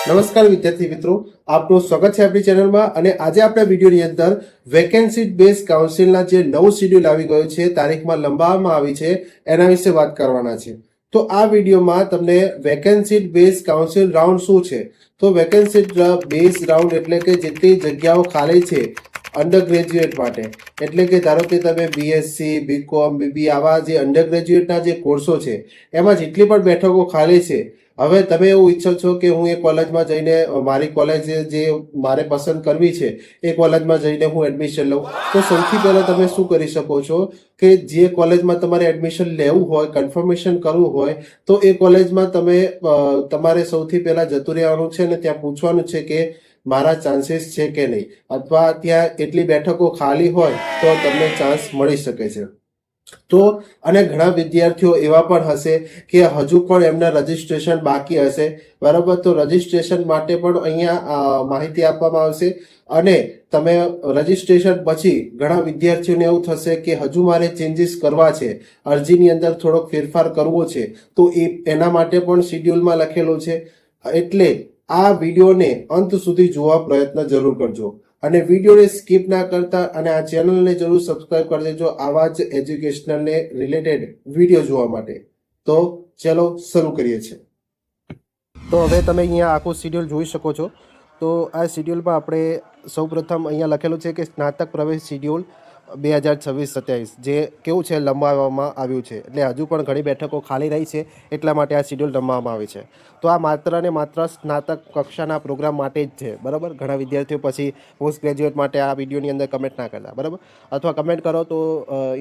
નમસ્કાર વિદ્યાર્થી મિત્રો, આપનું સ્વાગત છે આપણી ચેનલમાં. અને આજે આપણા વિડીયોની અંદર વેકેન્સી બેઝ કાઉન્સિલના જે નવું શેડ્યુલ આવી ગયું છે, તારીખમાં લંબાવવામાં આવી છે, એના વિશે વાત કરવાના છે. તો આ વિડીયોમાં તમને વેકેન્સી બેઝ કાઉન્સિલ રાઉન્ડ શું છે, તો વેકેન્સી બેઝ રાઉન્ડ એટલે કે જેટલી જગ્યાઓ ખાલી છે અંડર ગ્રેજ્યુએટ માટે, એટલે કે ધારો કે તમે બીએસસી, બીકોમ, બીબી આવા જે અંડર ગ્રેજ્યુએટના જે કોર્સો છે એમાં જેટલી પણ બેઠકો ખાલી છે, હવે તમે એવું ઈચ્છો છો કે હું એ કોલેજમાં જઈને મારી કોલેજ જે મારે પસંદ કરવી છે એ કોલેજમાં જઈને હું એડમિશન લઉં, તો સૌથી પહેલાં તમે શું કરી શકો છો કે જે કોલેજમાં તમારે એડમિશન લેવું હોય, કન્ફર્મેશન કરવું હોય, તો એ કોલેજમાં તમારે સૌથી પહેલાં જતું રહેવાનું છે અને ત્યાં પૂછવાનું છે કે મારા ચાન્સીસ છે કે નહીં, અથવા ત્યાં એટલી બેઠકો ખાલી હોય તો તમને ચાન્સ મળી શકે છે. તો અને ઘણા વિદ્યાર્થીઓ એવા પણ હશે કે હજુ પણ એમના રજીસ્ટ્રેશન બાકી હશે, બરાબર. તો રજીસ્ટ્રેશન માટે પણ અહીંયા માહિતી આપવામાં આવશે. અને તમે રજીસ્ટ્રેશન પછી ઘણા વિદ્યાર્થીઓને એવું થશે કે હજુ મારે ચેન્જીસ કરવા છે, અરજીની અંદર થોડોક ફેરફાર કરવો છે, તો એના માટે પણ શિડ્યુલમાં લખેલું છે. એટલે આ વિડીયોને અંત સુધી જોવા પ્રયત્ન જરૂર કરજો અને વિડીયોને સ્કીપ ના કરતા અને આ ચેનલને જરૂર સબસ્ક્રાઇબ કરી દેજો આવા જ એજ્યુકેશનલને રિલેટેડ વિડીયો જોવા માટે. તો ચલો શરૂ કરીએ છીએ. તો હવે તમે અહીંયા આખું શિડ્યુલ જોઈ શકો છો. તો આ શિડ્યુલમાં આપણે સૌપ્રથમ અહીંયા લખેલું છે કે સ્નાતક પ્રવેશ શિડ્યુલ 2026-27 જે કેવું છે, લંબાવવામાં આવ્યું છે. એટલે હજુ પણ ઘણી બેઠકો ખાલી રહી છે, એટલા માટે આ શિડ્યુલ લંબાવવામાં આવી છે. તો આ માત્ર ને માત્ર સ્નાતક કક્ષાના પ્રોગ્રામ માટે જ છે, બરાબર. ઘણા વિદ્યાર્થીઓ પછી પોસ્ટ ગ્રેજ્યુએટ માટે આ વિડીયોની અંદર કમેન્ટ ના કરતા, બરાબર. અથવા કમેન્ટ કરો તો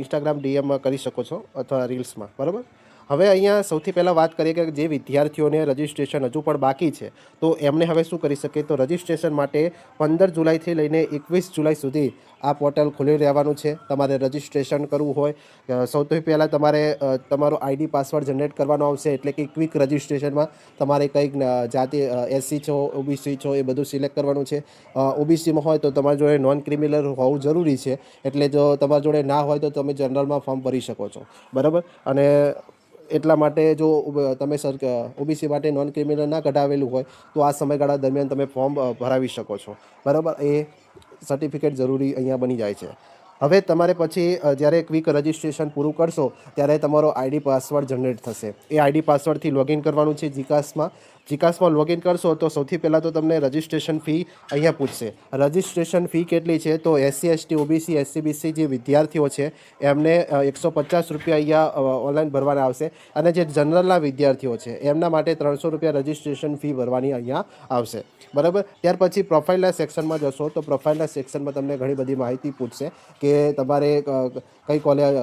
ઇન્સ્ટાગ્રામ ડીએમમાં કરી શકો છો અથવા રીલ્સમાં, બરાબર. હવે અહીંયા સૌથી પહેલાં વાત કરીએ કે જે વિદ્યાર્થીઓને રજિસ્ટ્રેશન હજુ પણ બાકી છે, તો એમને હવે શું કરી શકે. તો રજિસ્ટ્રેશન માટે 15 જુલાઈથી લઈને 21 જુલાઈ સુધી આ પોર્ટલ ખુલ્લી રહેવાનું છે. તમારે રજિસ્ટ્રેશન કરવું હોય, સૌથી પહેલાં તમારે તમારો આઈડી પાસવર્ડ જનરેટ કરવાનો આવશે, એટલે કે ક્વિક રજિસ્ટ્રેશનમાં તમારે કંઈક જાતિ એસસી છો, ઓબીસી છો, એ બધું સિલેક્ટ કરવાનું છે. ઓબીસીમાં હોય તો તમારી જોડે નોન ક્રિમિનલ હોવું જરૂરી છે, એટલે જો તમારી જોડે ના હોય તો તમે જનરલમાં ફોર્મ ભરી શકો છો, બરાબર. અને એટલા માટે જો તમે ઓબીસી માટે નોન ક્રિમિનલ ના કઢાવેલું હોય તો આ સમયગાળા દરમિયાન તમે ફોર્મ ભરાવી શકો છો, બરાબર. એ સર્ટિફિકેટ જરૂરી અહીંયા બની જાય છે. હવે તમારે પછી જ્યારે ક્વિક રજિસ્ટ્રેશન પૂરું કરશો ત્યારે તમારો આઈડી પાસવર્ડ જનરેટ થશે. એ આઈડી પાસવર્ડથી લોગિન કરવાનું છે જીકાસમાં લોગિન કરશો તો સૌથી પહેલાં તો તમને રજિસ્ટ્રેશન ફી અહીંયા પૂછશે. રજિસ્ટ્રેશન ફી કેટલી છે, તો એસસી, એસટી, ઓબીસી, એસસીબીસી જે વિદ્યાર્થીઓ છે એમને 150 રૂપિયા અહીંયા ઓનલાઈન ભરવાના આવશે. અને જે જનરલના વિદ્યાર્થીઓ છે એમના માટે 300 રૂપિયા રજિસ્ટ્રેશન ફી ભરવાની અહીંયા આવશે, બરાબર. ત્યાર પછી પ્રોફાઇલના સેક્શનમાં જશો તો પ્રોફાઇલના સેક્શનમાં તમને ઘણી બધી માહિતી પૂછશે કે તમારે કઈ કોલેજ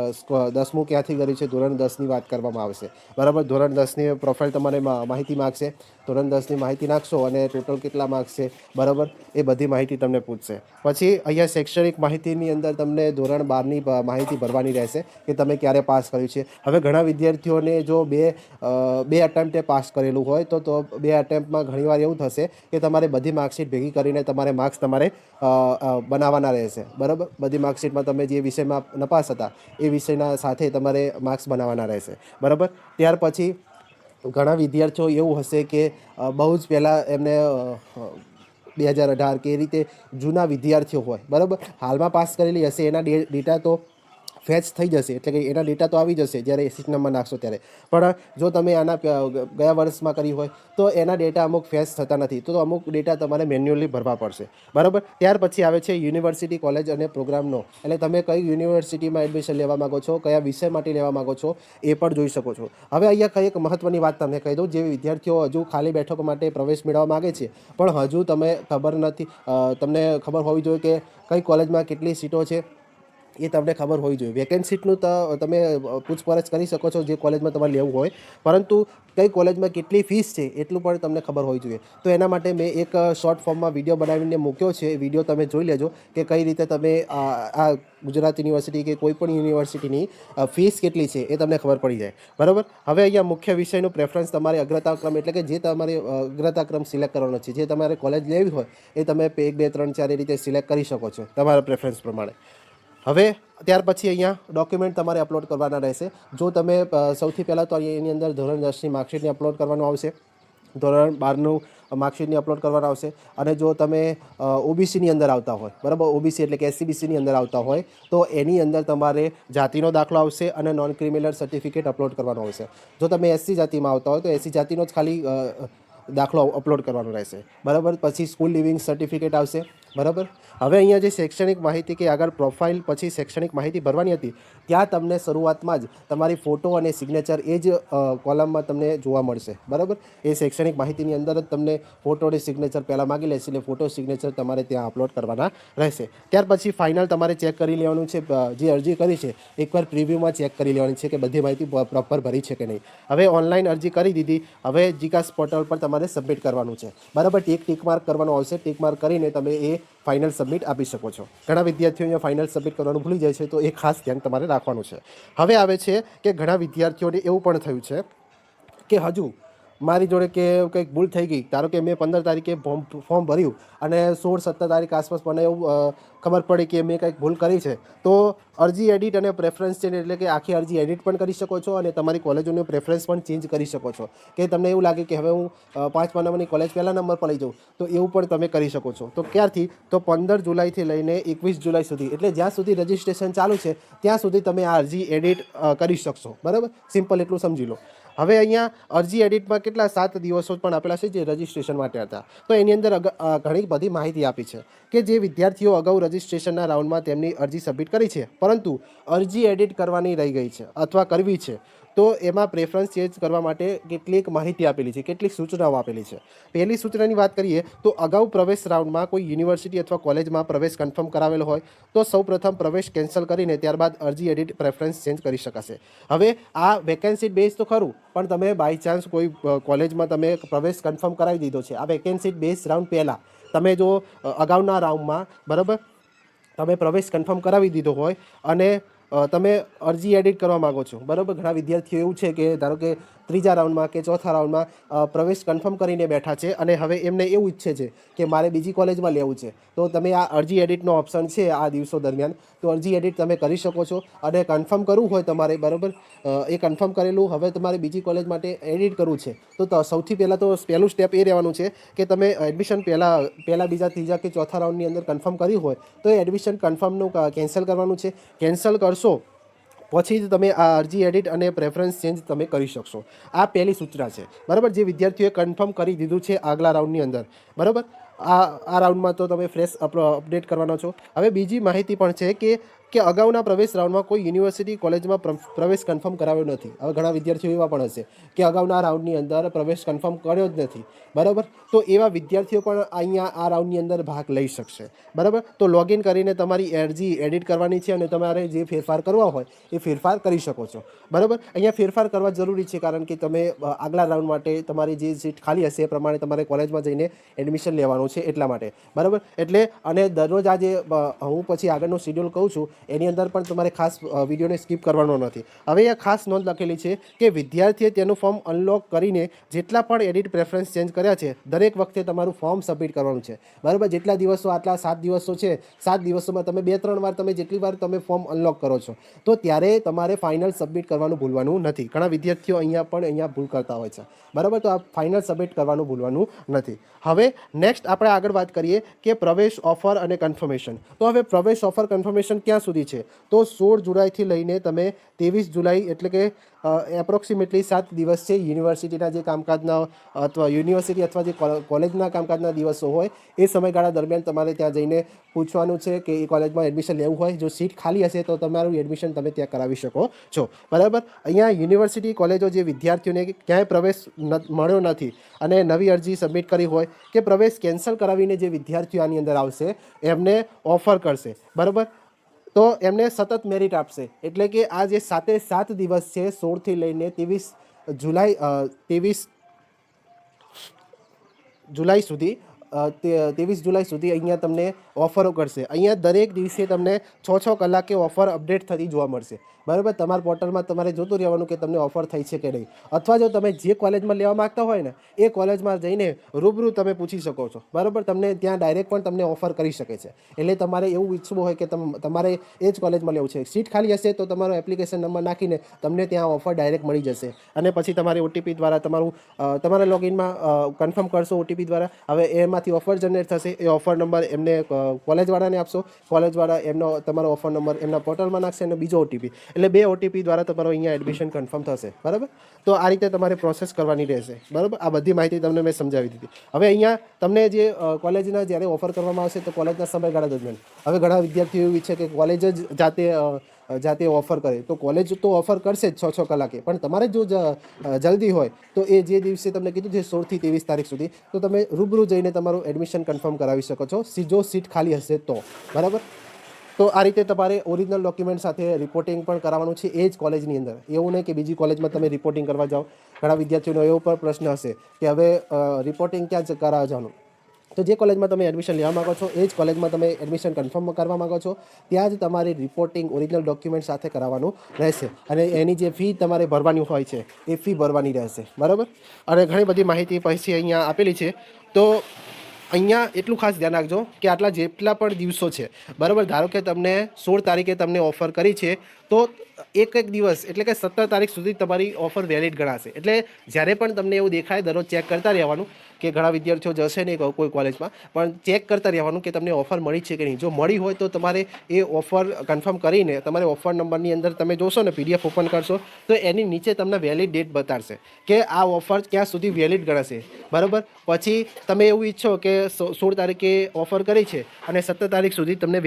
10મું ક્યાંથી કરી છે, ધોરણ 10ની વાત કરવામાં આવશે, બરાબર. ધોરણ 10ની પ્રોફાઇલ તમારે માહિતી માગશે. ધોરણ 10ની માહિતી નાખશો અને ટોટલ કેટલા માર્ક્સ છે, બરાબર, એ બધી માહિતી તમને પૂછશે. પછી અહીંયા શૈક્ષણિક માહિતીની અંદર તમને ધોરણ 12ની માહિતી ભરવાની રહેશે કે તમે ક્યારે પાસ કર્યું છે. હવે ઘણા વિદ્યાર્થીઓને જો બે અટેમ્પ્ટે પાસ કરેલું હોય તો બે અટેમ્પ્ટમાં ઘણીવાર એવું થશે કે તમારે બધી માર્કશીટ ભેગી કરીને તમારે માર્ક્સ તમારે બનાવવાના રહેશે, બરાબર. બધી માર્કશીટમાં તમે જે વિષયમાં નપાસ હતા એ વિષયના સાથે તમારે માર્ક્સ બનાવવાના રહેશે, બરાબર. ત્યાર પછી ઘણા વિદ્યાર્થીઓ એવું હશે કે બહુ જ પહેલાં એમને 2018 કે એ રીતે જૂના વિદ્યાર્થીઓ હોય, બરાબર, હાલમાં પાસ કરેલી હશે એના ડેટા તો ફેચ થઈ જશે, એટલે કે એના ડેટા તો આવી જશે જ્યારે એસિડ નંબર નાખશો ત્યારે. પણ જો તમે આના ગયા વર્ષમાં કરી હોય તો એના ડેટા અમુક ફેચ થતા નથી, તો અમુક ડેટા તમારે મેન્યુઅલી ભરવા પડશે, બરાબર. ત્યાર પછી આવે છે યુનિવર્સિટી, કોલેજ અને પ્રોગ્રામનો, એટલે તમે કઈ યુનિવર્સિટીમાં એડમિશન લેવા માગો છો, કયા વિષય માટે લેવા માગો છો એ પણ જોઈ શકો છો. હવે અહીંયા કઈ એક મહત્ત્વની વાત તમને કહી દઉં, જે વિદ્યાર્થીઓ હજુ ખાલી બેઠકો માટે પ્રવેશ મેળવવા માગે છે પણ હજુ તમને ખબર હોવી જોઈએ કે કઈ કોલેજમાં કેટલી સીટો છે, એ તમને ખબર હોવી જોઈએ. વેકેન્સીનું તો તમે પૂછપરછ કરી શકો છો જે કોલેજમાં તમારે લેવું હોય, પરંતુ કઈ કોલેજમાં કેટલી ફીસ છે એટલું પણ તમને ખબર હોવી જોઈએ. તો એના માટે મેં એક શોર્ટ ફોર્મમાં વિડીયો બનાવીને મૂક્યો છે, એ વિડીયો તમે જોઈ લેજો કે કઈ રીતે તમે આ ગુજરાત યુનિવર્સિટી કે કોઈ પણ યુનિવર્સિટીની ફીસ કેટલી છે એ તમને ખબર પડી જાય, બરાબર. હવે અહીંયા મુખ્ય વિષયનું પ્રેફરન્સ તમારે અગ્રતાક્રમ, એટલે કે જે તમારે અગ્રતાક્રમ સિલેક્ટ કરવાનો છે, જે તમારે કોલેજ લેવી હોય એ તમે 1, 2, 3, 4 એ રીતે સિલેક્ટ કરી શકો છો તમારા પ્રેફરન્સ પ્રમાણે. હવે ત્યાર પછી અહીંયા ડોક્યુમેન્ટ તમારે અપલોડ કરવાના રહેશે. જો તમે સૌથી પહેલાં તો એની અંદર ધોરણ 10ની માર્કશીટને અપલોડ કરવાનું આવશે, ધોરણ 12નું માર્કશીટની અપલોડ કરવાના આવશે. અને જો તમે ઓબીસીની અંદર આવતા હોય, બરાબર, ઓબીસી એટલે કે એસસીબીસીની અંદર આવતા હોય તો એની અંદર તમારે જાતિનો દાખલો આવશે અને નોન ક્રિમિનલ સર્ટિફિકેટ અપલોડ કરવાનો આવશે. જો તમે એસસી જાતિમાં આવતા હોય તો એસસી જાતિનો જ ખાલી દાખલો અપલોડ કરવાનો રહેશે, બરાબર. પછી સ્કૂલ લિવિંગ સર્ટિફિકેટ આવશે, બરાબર. હવે અહીંયા જે શૈક્ષણિક માહિતી કે આગળ પ્રોફાઇલ પછી શૈક્ષણિક માહિતી ભરવાની હતી ત્યાં તમને શરૂઆતમાં જ તમારી ફોટો અને સિગ્નેચર એ જ કોલમમાં તમને જોવા મળશે, બરાબર. એ શૈક્ષણિક માહિતીની અંદર જ તમને ફોટો અને સિગ્નેચર પહેલાં માગી લેશે એટલે ફોટો સિગ્નેચર તમારે ત્યાં અપલોડ કરવાના રહેશે. ત્યાર પછી ફાઇનલ તમારે ચેક કરી લેવાનું છે, જે અરજી કરી છે એકવાર પ્રિવ્યૂમાં ચેક કરી લેવાની છે કે બધી માહિતી પ્રોપર ભરી છે કે નહીં. હવે ઓનલાઈન અરજી કરી દીધી, હવે જીકાસ પોર્ટલ પર તમારે સબમિટ કરવાનું છે, બરાબર. ટીક માર્ક કરવાનો આવશે, ટીક માર્ક કરીને તમે એ ફાઇનલ સબમિટ આપી શકો છો. ઘણા વિદ્યાર્થીઓ અહીંયા ફાઇનલ સબમિટ કરવાનું ભૂલી જાય છે, તો એ ખાસ ધ્યાન તમારે રાખવાનું છે. હવે આવે છે કે ઘણા વિદ્યાર્થીઓને એવું પણ થયું છે કે હજુ મારી જોડે કે કંઈક ભૂલ થઈ ગઈ, ધારો કે મેં 15 તારીખે ફોર્મ ભર્યું અને 16-17 તારીખ આસપાસ મને એવું ખબર પડી કે મેં કંઈક ભૂલ કરી છે, તો અરજી એડિટ અને પ્રેફરન્સ ચેન્જ એટલે કે આખી અરજી એડિટ પણ કરી શકો છો અને તમારી કોલેજોનો પ્રેફરન્સ પણ ચેન્જ કરી શકો છો. કે તમને એવું લાગે કે હવે હું 5મા નંબરની કોલેજ પહેલા નંબર પર લઈ જાઉં તો એવું પણ તમે કરી શકો છો. તો ક્યારથી? તો 15 જુલાઈથી લઈને 21 જુલાઈ સુધી, એટલે જ્યાં સુધી રજિસ્ટ્રેશન ચાલુ છે ત્યાં સુધી તમે આ અરજી એડિટ કરી શકશો, બરાબર. સિમ્પલ એટલું સમજી લો. હવે અહીંયા અરજી એડિટમાં કેટલા 7 દિવસો પણ આપેલા છે જે રજિસ્ટ્રેશન માટે હતા. તો એની અંદર ઘણી બધી માહિતી આપી છે કે જે વિદ્યાર્થીઓ અગાઉ રજિસ્ટ્રેશનના રાઉન્ડમાં તેમની અરજી સબમિટ કરી છે પરંતુ અરજી એડિટ કરવાની રહી ગઈ છે અથવા કરવી છે, તો એમાં પ્રેફરન્સ ચેન્જ કરવા માટે કેટલીક માહિતી આપેલી છે, કેટલીક સૂચનાઓ આપેલી છે. પહેલી સૂચનાની વાત કરીએ તો અગાઉ પ્રવેશ રાઉન્ડમાં કોઈ યુનિવર્સિટી અથવા કોલેજમાં પ્રવેશ કન્ફર્મ કરાવેલો હોય તો સૌપ્રથમ પ્રવેશ કેન્સલ કરીને ત્યારબાદ અરજી એડિટ પ્રેફરન્સ ચેન્જ કરી શકાશે. હવે આ વેકેન્સી બેઝ તો ખરું, પણ તમે બાય ચાન્સ કોઈ કોલેજમાં તમે પ્રવેશ કન્ફર્મ કરાવી દીધો છે, આ વેકેન્સી બેઝ રાઉન્ડ પહેલાં તમે જો અગાઉના રાઉન્ડમાં, બરાબર, તમે પ્રવેશ કન્ફર્મ કરાવી દીધો હોય અને તમે અરજી એડિટ કરવા માગો છો, બરાબર. ઘણા વિદ્યાર્થીઓ એવું છે કે ધારો કે 3જા રાઉન્ડમાં કે 4થા રાઉન્ડમાં પ્રવેશ કન્ફર્મ કરીને બેઠા છે અને હવે એમને એવું ઈચ્છે છે કે મારે બીજી કોલેજમાં લેવું છે, તો તમે આ અરજી એડિટનો ઓપ્શન છે આ દિવસો દરમિયાન, તો અરજી એડિટ તમે કરી શકો છો. અને કન્ફર્મ કરવું હોય તમારે, બરાબર, એ કન્ફર્મ કરેલું હવે તમારે બીજી કોલેજ માટે એડિટ કરવું છે તો સૌથી પહેલાં તો પહેલું સ્ટેપ એ રહેવાનું છે કે તમે એડમિશન પહેલાં બીજા, ત્રીજા કે ચોથા રાઉન્ડની અંદર કન્ફર્મ કર્યું હોય તો એ એડમિશન કન્ફર્મનું કેન્સલ કરવાનું છે. કેન્સલ કરશો પછી જ તમે આ અરજી એડિટ અને પ્રેફરન્સ ચેન્જ તમે કરી શકશો. આ પહેલી સૂચના છે, બરાબર. જે વિદ્યાર્થીઓએ કન્ફર્મ કરી દીધું છે આગલા રાઉન્ડની અંદર, બરાબર, આ રાઉન્ડમાં તો તમે ફ્રેશ અપડેટ કરવાનો છો. હવે બીજી માહિતી પણ છે કે અગાઉના પ્રવેશ રાઉન્ડમાં કોઈ યુનિવર્સિટી કોલેજમાં પ્રવેશ કન્ફર્મ કરાવ્યો નથી. હવે ઘણા વિદ્યાર્થીઓ એવા પણ હશે કે અગાઉના રાઉન્ડની અંદર પ્રવેશ કન્ફર્મ કર્યો જ નથી, બરાબર. તો એવા વિદ્યાર્થીઓ પણ અહીંયા આ રાઉન્ડની અંદર ભાગ લઈ શકશે, બરાબર. તો લોગિન કરીને તમારી અરજી એડિટ કરવાની છે અને તમારે જે ફેરફાર કરવા હોય એ ફેરફાર કરી શકો છો, બરાબર. અહીંયા ફેરફાર કરવા જરૂરી છે કારણ કે તમે આગલા રાઉન્ડ માટે તમારી જે સીટ ખાલી હશે એ પ્રમાણે તમારે કોલેજમાં જઈને એડમિશન લેવાનું છે એટલા માટે, બરાબર. એટલે અને દરરોજ આજે હું પછી આગળનું શિડ્યુલ કહું છું એની અંદર પણ તમારે ખાસ વિડીયોને સ્કીપ કરવાનો નથી. હવે અહીંયા ખાસ નોંધ લખેલી છે કે વિદ્યાર્થીએ તેનું ફોર્મ અનલોક કરીને જેટલા પણ એડિટ પ્રેફરન્સ ચેન્જ કર્યા છે દરેક વખતે તમારું ફોર્મ સબમિટ કરવાનું છે, બરાબર. જેટલા દિવસો, આટલા 7 દિવસો છે, 7 દિવસોમાં તમે 2-3 વાર તમે જેટલી વાર તમે ફોર્મ અનલોક કરો છો તો ત્યારે તમારે ફાઇનલ સબમિટ કરવાનું ભૂલવાનું નથી. ઘણા વિદ્યાર્થીઓ અહીંયા ભૂલ કરતા હોય છે, બરાબર. તો આ ફાઇનલ સબમિટ કરવાનું ભૂલવાનું નથી. હવે નેક્સ્ટ આપણે આગળ વાત કરીએ કે પ્રવેશ ઓફર અને કન્ફર્મેશન. તો હવે પ્રવેશ ઓફર કન્ફર્મેશન ક્યાં સુધી છે? તો 16 જુલાઈથી લઈને તમે 23 જુલાઈ એટલે કે એપ્રોક્સિમેટલી 7 દિવસ છે યુનિવર્સિટીના જે કામકાજના અથવા યુનિવર્સિટી અથવા જે કોલેજના કામકાજના દિવસો હોય એ સમયગાળા દરમિયાન તમારે ત્યાં જઈને પૂછવાનું છે કે એ કોલેજમાં એડમિશન લેવું હોય. જો સીટ ખાલી હશે તો તમારું એડમિશન તમે ત્યાં કરાવી શકો છો, બરાબર. અહીંયા યુનિવર્સિટી કોલેજો જે વિદ્યાર્થીઓને ક્યાંય પ્રવેશ મળ્યો નથી અને નવી અરજી સબમિટ કરી હોય કે પ્રવેશ કેન્સલ કરાવીને જે વિદ્યાર્થીઓ આની અંદર આવશે એમને ઓફર કરશે, બરાબર. તો એમને સતત મેરિટ આપશે એટલે કે આ જે 7 દિવસ છે 16થી લઈને 23 જુલાઈ સુધી 23 જુલાઈ સુધી અહીંયા તમને ઓફરો કરશે. અહીંયા દરેક દિવસે તમને 6 કલાકે ઓફર અપડેટ થતી જોવા મળશે. બરાબર, તમારા પોર્ટલમાં તમારે જોતું રહેવાનું કે તમને ઓફર થઈ છે કે નહીં. અથવા જો તમે જે કોલેજમાં લેવા માગતા હોય ને એ કોલેજમાં જઈને રૂબરૂ તમે પૂછી શકો છો. બરાબર, તમને ત્યાં ડાયરેક્ટ પણ તમને ઓફર કરી શકે છે. એટલે તમારે એવું ઈચ્છવું હોય કે તમારે એ જ કોલેજમાં લેવું છે, સીટ ખાલી હશે તો તમારો એપ્લિકેશન નંબર નાખીને તમને ત્યાં ઓફર ડાયરેક્ટ મળી જશે. અને પછી તમારી ઓટીપી દ્વારા તમારા લોગિનમાં કન્ફર્મ કરશો ઓટીપી દ્વારા. હવે એમાંથી ઓફર જનરેટ થશે. એ ઓફર નંબર એમને કોલેજવાળાને આપશો, કોલેજવાળા એમનો તમારો ઓફર નંબર એમના પોર્ટલમાં નાખશે અને બીજો ઓટીપી, એટલે 2 ઓટીપી દ્વારા તમારો અહીંયા એડમિશન કન્ફર્મ થશે. બરાબર, તો આ રીતે તમારે પ્રોસેસ કરવાની રહેશે. બરાબર, આ બધી માહિતી તમને મેં સમજાવી દીધી. હવે અહીંયા તમને જે કોલેજના જ્યારે ઓફર કરવામાં આવશે તો કોલેજના સમયગાળા દરમિયાન હવે ઘણા વિદ્યાર્થીઓ એવું ઈચ્છે કે કોલેજ જ જાતે ઓફર કરે, તો કોલેજ તો ઓફર કરશે જ 6 કલાકે, પણ તમારે જો જલ્દી હોય તો એ જે દિવસે તમને કીધું છે 16 થી 23 તારીખ સુધી, તો તમે રૂબરૂ જઈને તમારું એડમિશન કન્ફર્મ કરાવી શકો છો, જો સીટ ખાલી હશે તો. બરાબર, તો આ રીતે તમારે ઓરિજિનલ ડોક્યુમેન્ટ સાથે રિપોર્ટિંગ પણ કરાવવાનું છે એ જ કોલેજની અંદર. એવું નહીં કે બીજી કોલેજમાં તમે રિપોર્ટિંગ કરવા જાઓ. ઘણા વિદ્યાર્થીઓનો એવો પણ પ્રશ્ન હશે કે હવે રિપોર્ટિંગ ક્યાં કરાવવા જવાનું. તો જે કોલેજમાં તમે એડમિશન લેવા માગો છો એ જ કોલેજમાં તમે એડમિશન કન્ફર્મ કરવા માગો છો ત્યાં જ તમારે રિપોર્ટિંગ ઓરિજિનલ ડોક્યુમેન્ટ સાથે કરાવવાનું રહેશે. અને એની જે ફી તમારે ભરવાની હોય છે એ ફી ભરવાની રહેશે. બરાબર, અને ઘણી બધી માહિતી પછી અહીંયા આપેલી છે. તો અહીંયા એટલું ખાસ ધ્યાન રાખજો કે આટલા જેટલા પણ દિવસો છે, બરાબર, ધારો કે તમને 16 તારીખે તમને ઓફર કરી છે તો એક દિવસ એટલે કે 17 તારીખ સુધી તમારી ઓફર વેલિડ ગણાશે. એટલે જ્યારે પણ તમને એવું દેખાય દરરોજ ચેક કરતા રહેવાનું કે ઘણા વિદ્યાર્થીઓ જશે નહીં કોઈ કોલેજમાં, પણ ચેક કરતા રહેવાનું કે તમને ઓફર મળી છે કે નહીં. જો મળી હોય તો તમારે એ ઓફર કન્ફર્મ કરીને તમારે ઓફર નંબરની અંદર તમે જોશો ને, પીડીએફ ઓપન કરશો તો એની નીચે તમને વેલિડ ડેટ બતાડશે કે આ ઓફર ક્યાં સુધી વેલિડ ગણાશે. બરાબર, પછી તમે એવું ઈચ્છો કે 16 તારીખે ઓફર કરી છે અને 17 તારીખ સુધી તમને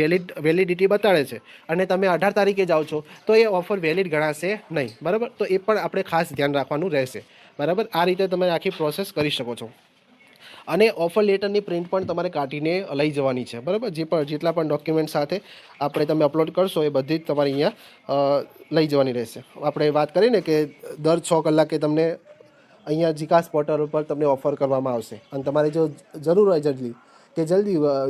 વેલિડિટી બતાડે છે અને તમે 18 તારીખે જાઓ છો તો એ ઓફર વેલિડ ગણાશે નહીં. બરાબર, તો એ પણ આપણે ખાસ ધ્યાન રાખવાનું રહેશે. બરાબર, આ રીતે તમે આખી પ્રોસેસ કરી શકો છો. અને ઓફર લેટરની પ્રિન્ટ પણ તમારે કાઢીને લઈ જવાની છે. બરાબર, જેટલા પણ ડોક્યુમેન્ટ સાથે આપણે તમે અપલોડ કરશો એ બધી જ તમારે અહીંયા લઈ જવાની રહેશે. આપણે વાત કરીને કે દર 6 કલાકે તમને અહીંયા જીકાસ પોર્ટલ ઉપર તમને ઓફર કરવામાં આવશે. અને તમારે જો જરૂર હોય જલ્દી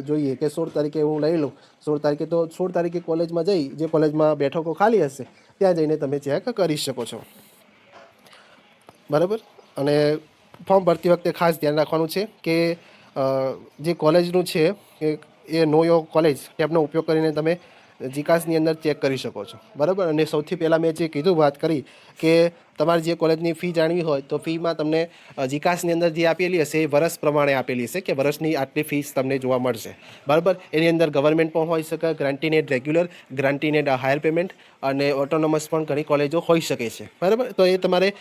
જોઈએ કે 16 તારીખે હું લઈ લઉં 16 તારીખે, તો 16 તારીખે કોલેજમાં જઈ જે કોલેજમાં બેઠકો ખાલી હશે ત્યાં જઈને તમે ચેક કરી શકો છો. બરાબર, અને ફોર્મ ભરતી વખતે ખાસ ધ્યાન રાખવાનું છે કે જે કોલેજનું છે એ નો યોર કોલેજ ટેબનો ઉપયોગ કરીને તમે જીકાસની અંદર ચેક કરી શકો છો. બરાબર, અને સૌથી પહેલાં મેં જે કીધું વાત કરી કે તમારે જે કોલેજની ફી જાણવી હોય તો ફીમાં તમને જીકાસની અંદર જે આપેલી હશે એ વર્ષ પ્રમાણે આપેલી હશે કે વર્ષની આટલી ફીસ તમને જોવા મળશે. બરાબર, એની અંદર ગવર્મેન્ટ પણ હોઈ શકે, grant-in-aid regular, grant-in-aid higher payment અને ઓટોનોમસ પણ ઘણી કોલેજો હોઈ શકે છે. બરાબર, તો એ તમારે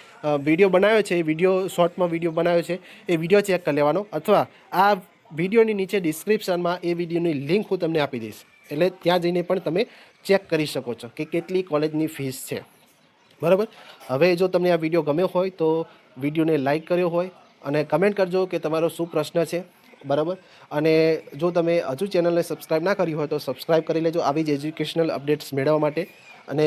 વિડીયો બનાવ્યો છે, એ વિડીયો શોર્ટમાં વિડીયો બનાવ્યો છે, એ વિડીયો ચેક કરી લેવાનો, અથવા આ વિડીયોની નીચે ડિસ્ક્રિપ્શનમાં એ વિડીયોની લિંક હું તમને આપી દઈશ. એટલે ત્યાં જઈને પણ તમે ચેક કરી શકો છો કે કેટલી કોલેજની ફીસ છે. બરાબર, હવે જો તમને આ વિડીયો ગમ્યો હોય તો વિડીયોને લાઇક કર્યો હોય અને કમેન્ટ કરજો કે તમારો શું પ્રશ્ન છે. બરાબર, અને જો તમે હજુ ચેનલને સબસ્ક્રાઈબ ના કરી હોય તો સબસ્ક્રાઈબ કરી લેજો આવી જ એજ્યુકેશનલ અપડેટ્સ મેળવવા માટે. અને